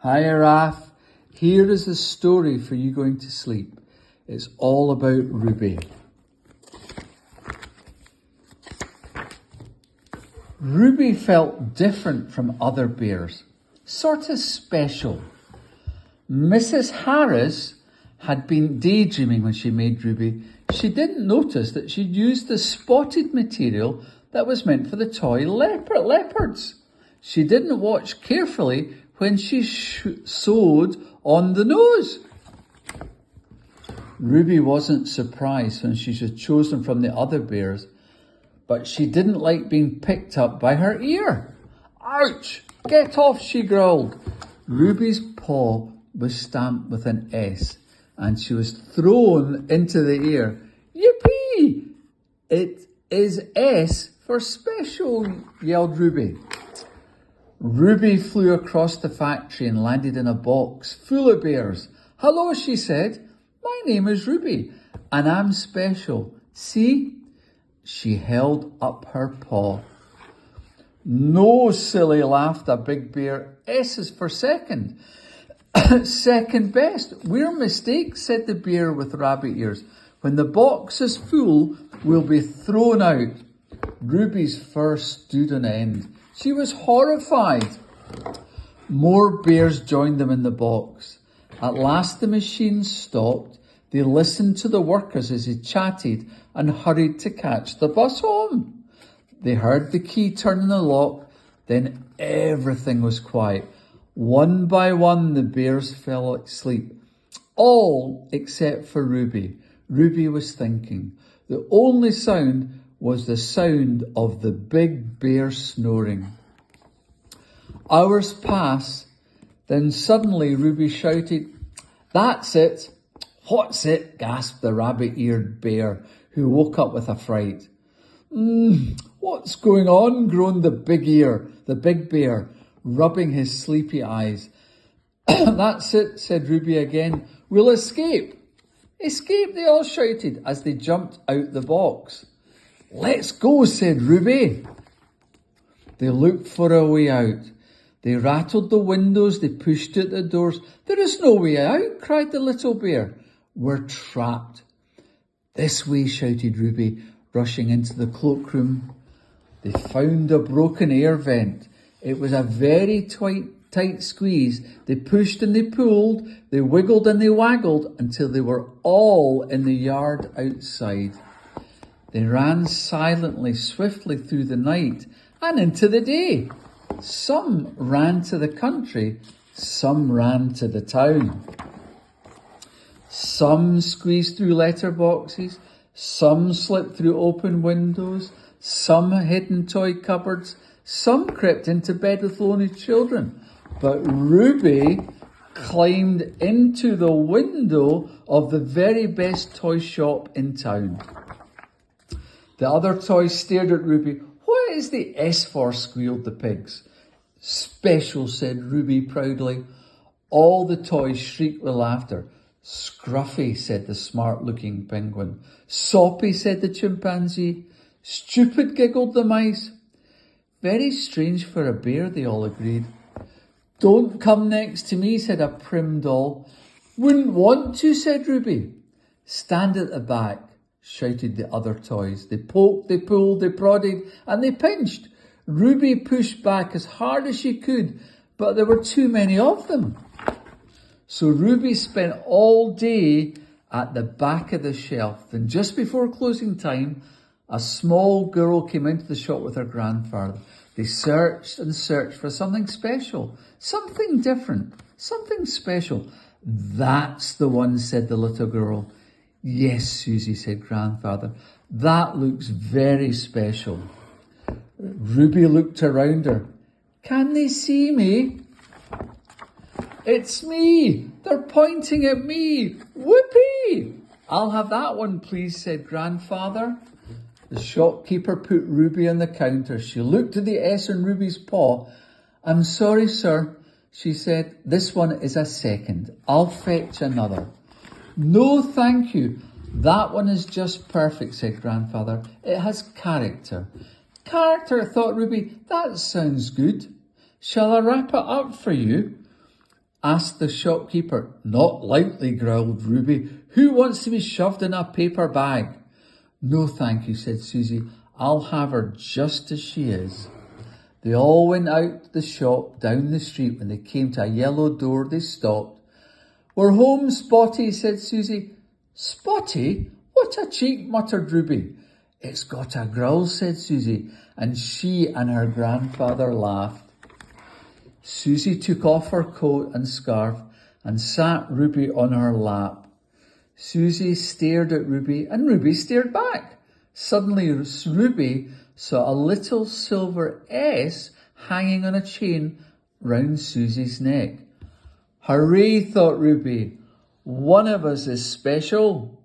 Hi, Araf. Here is a story for you going to sleep. It's all about Ruby. Ruby felt different from other bears, sort of special. Mrs. Harris had been daydreaming when she made Ruby. She didn't notice that she'd used the spotted material that was meant for the toy leopards. She didn't watch carefully when she sewed on the nose. Ruby wasn't surprised when she was chosen from the other bears, but she didn't like being picked up by her ear. Ouch! Get off, she growled. Ruby's paw was stamped with an S, and she was thrown into the air. Yippee! It is S for special, yelled Ruby. Ruby flew across the factory and landed in a box full of bears. Hello, she said. My name is Ruby, and I'm special. See? She held up her paw. No, silly, laughed a big bear. S is for second. Second best. We're mistakes, said the bear with rabbit ears. When the box is full, we'll be thrown out. Ruby's fur stood on end. She was horrified. More bears joined them in the box. At last the machine stopped. They listened to the workers as they chatted and hurried to catch the bus home. They heard the key turn in the lock. Then everything was quiet. One by one, the bears fell asleep. All except for Ruby. Ruby was thinking. The only sound was the sound of the big bear snoring. Hours passed. Then suddenly Ruby shouted, That's it! What's it? Gasped the rabbit-eared bear, who woke up with a fright. What's going on? Groaned the big bear, rubbing his sleepy eyes. That's it, said Ruby again. We'll escape. Escape, they all shouted as they jumped out the box. Let's go, said Ruby. They looked for a way out. They rattled the windows, they pushed at the doors. There is no way out, cried the little bear. We're trapped. This way, shouted Ruby, rushing into the cloakroom. They found a broken air vent. It was a very tight squeeze. They pushed and they pulled, they wiggled and they waggled until they were all in the yard outside. They ran silently, swiftly through the night and into the day. Some ran to the country, some ran to the town. Some squeezed through letterboxes, some slipped through open windows, some hid in toy cupboards, some crept into bed with lonely children. But Ruby climbed into the window of the very best toy shop in town. The other toys stared at Ruby. What is the S for? Squealed the pigs. Special, said Ruby proudly. All the toys shrieked with laughter. Scruffy, said the smart-looking penguin. Soppy, said the chimpanzee. Stupid, giggled the mice. Very strange for a bear, they all agreed. Don't come next to me, said a prim doll. Wouldn't want to, said Ruby. Stand at the back, shouted the other toys. They poked, they pulled, they prodded, and they pinched. Ruby pushed back as hard as she could, but there were too many of them. So Ruby spent all day at the back of the shelf. Then just before closing time, a small girl came into the shop with her grandfather. They searched and searched for something special, something different, something special. That's the one, said the little girl. Yes, Susie, said grandfather. That looks very special. Ruby looked around her. Can they see me? It's me. They're pointing at me. Whoopee! I'll have that one, please, said grandfather. The shopkeeper put Ruby on the counter. She looked at the S on Ruby's paw. I'm sorry, sir, she said. This one is a second. I'll fetch another. No, thank you. That one is just perfect, said grandfather. It has character. Character, thought Ruby. That sounds good. Shall I wrap it up for you? asked the shopkeeper. Not likely, growled Ruby. Who wants to be shoved in a paper bag? No, thank you, said Susie. I'll have her just as she is. They all went out the shop down the street. When they came to a yellow door, they stopped. We're home, Spotty, said Susie. Spotty? What a cheek, muttered Ruby. It's got a growl, said Susie, and she and her grandfather laughed. Susie took off her coat and scarf and sat Ruby on her lap. Susie stared at Ruby and Ruby stared back. Suddenly Ruby saw a little silver S hanging on a chain round Susie's neck. Hooray, thought Ruby. One of us is special.